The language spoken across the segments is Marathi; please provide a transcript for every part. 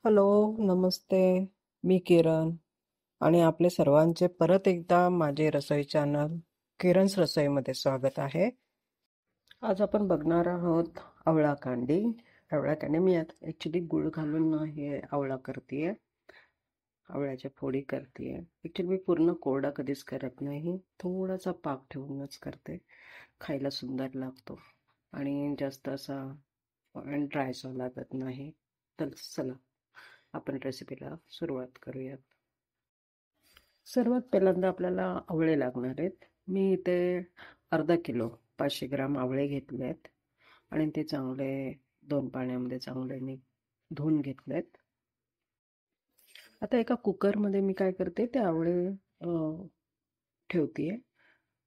हॅलो, नमस्ते. मी किरण आणि आपले सर्वांचे परत एकदा माझे रसोई चॅनल किरण's रसोईमध्ये स्वागत आहे. आज आपण बघणार आहोत आवळा कांडी. आवळा कांडी मी आता ॲक्च्युली गूळ घालून हे आवळा करतेय. आवळ्याच्या फोडी करतेय. ॲक्च्युली मी पूर्ण कोरडा कधीच करत नाही. थोडासा पाक ठेवूनच करते. खायला सुंदर लागतो आणि जास्त असा ड्रायसो लागत नाही. तर चला आपण रेसिपीला सुरुवात करूयात. सर्वात पहिल्यांदा आपल्याला आवळे लागणार आहेत. मी इथे अर्धा किलो 500 ग्राम आवळे घेतले आहेत आणि ते चांगले 2 पाण्यामध्ये चांगले धुवून घेतलेत. आता एका कुकरमध्ये मी काय करते ते आवळे ठेवते.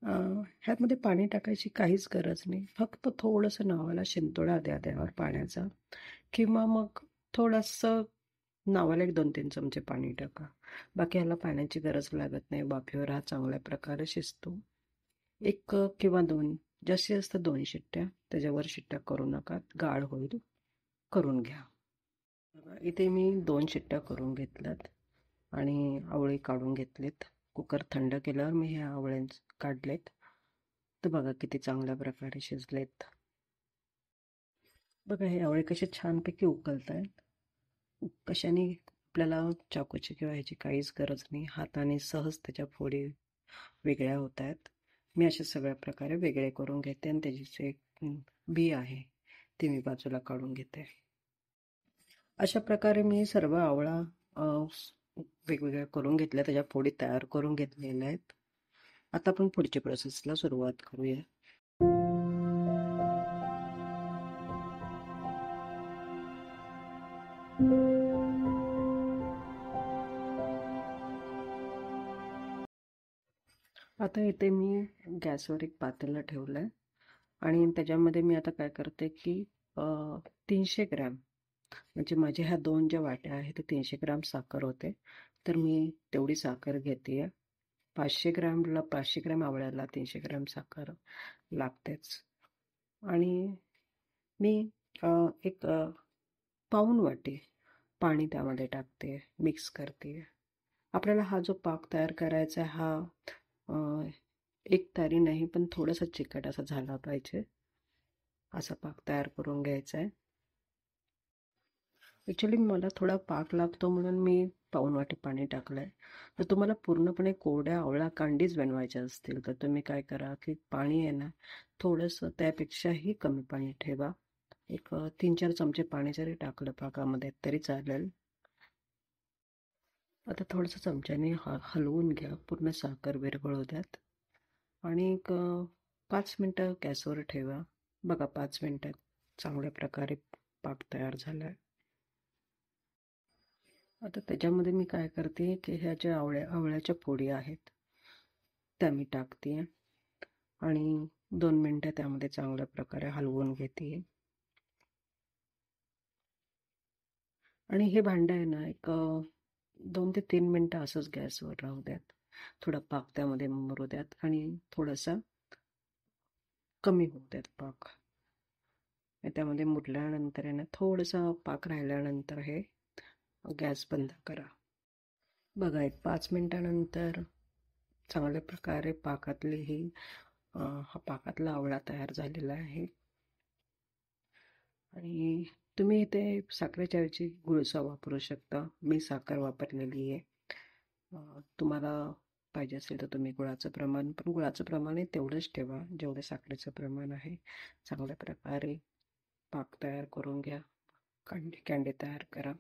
ह्यामध्ये पाणी टाकायची काहीच गरज नाही. फक्त थोडंसं नावाला शिंतोडा द्या त्यावर पाण्याचा किंवा मग थोडंसं नावाला 1-2-3 चमचे पाणी टाका. बाकी ह्याला पाण्याची गरज लागत नाही. वाफेवर हा चांगल्या प्रकारे शिजतो. 1 किंवा 2 जास्तीत जास्त 2 शिट्ट्या, त्याच्यावर शिट्ट्या करू नका, गाळ होईल. करून घ्या. इथे मी 2 शिट्ट्या करून घेतल्यात आणि आवळे काढून घेतलेत. कुकर थंड केल्यावर मी हे आवळे काढलेत. तर बघा किती चांगल्या प्रकारे शिजलेत. बघा हे आवळे कसे छानपैकी उकलत आहेत. कशाने आपल्याला चाकूची किंवा ह्याची काहीच गरज नाही. हाताने सहज त्याच्या फोडी वेगळ्या होत आहेत. मी अशा सगळ्या प्रकारे वेगळे करून घेते आणि त्याची जे बी आहे ती मी बाजूला काढून घेते. अशा प्रकारे मी सर्व आवळा वेगवेगळ्या करून घेतल्या, त्याच्या फोडी तयार करून घेतलेल्या आहेत. आता आपण पुढच्या प्रोसेसला सुरुवात करूया. आता इथे मी गॅसवर एक पातेलं ठेवलंय आणि त्याच्यामध्ये मी आता काय करते की 300 ग्रॅम म्हणजे माझ्या ह्या 2 ज्या वाट्या आहेत ते 300 ग्रॅम साखर होते. तर मी तेवढी साखर घेते. 500 ग्रॅम आवळ्याला 300 ग्रॅम साखर लागतेच. आणि मी एक पाऊण वाटी पाणी त्यामध्ये टाकते, मिक्स करते. आपल्याला हा जो पाक तयार करायचा आहे हा एकतारी नाही पण थोडासा चिकट असा झाला पाहिजे. असा पाक तयार करून घ्यायचा आहे. ॲक्च्युली मला थोडा पाक लागतो म्हणून मी पाऊण वाटी पाणी टाकलंय. तर तुम्हाला पूर्णपणे कोरड्या आवळा कांडीच बनवायच्या असतील तर तुम्ही काय करा की पाणी आहे ना थोडंसं त्यापेक्षाही कमी पाणी ठेवा. एक 3-4 चमचे पाणी जरी टाकलं पाकामध्ये तरी चालेल. आता थोडंसं चमच्याने हलवून घ्या. पूर्ण साखर विरघळू द्यात आणि एक 5 मिनटं गॅसवर ठेवा. बघा 5 मिनटात चांगल्या प्रकारे पाक तयार झाला आहे. आता त्याच्यामध्ये मी काय करते की ह्या ज्या आवळ्याच्या फोडी आहेत त्या मी टाकते आणि 2 मिनटं त्यामध्ये चांगल्या प्रकारे हलवून घेते. आणि हे भांडं आहे ना एक 2 ते 3 मिनटं असंच गॅसवर राहू द्यात. थोडा पाक त्यामध्ये मुरू द्यात आणि थोडासा कमी होऊ द्यात पाक. त्यामध्ये मुरल्यानंतर आहे ना थोडंसं पाक राहिल्यानंतर हे गॅस बंद करा. बघा एक 5 मिनटानंतर चांगल्या प्रकारे हा पाकातला आवळा तयार झालेला आहे. आणि तुम्ही इथे साखरेच्या ऐवजी गुळचा वापरू शकता. मी साखर वापरलेली आहे. तुम्हाला पाहिजे असेल तर तुम्ही गुळाचं प्रमाण तेवढंच ठेवा जेवढं साखरेचं प्रमाण आहे. चांगल्या प्रकारे पाक तयार करून घ्या. कँडी तयार करा.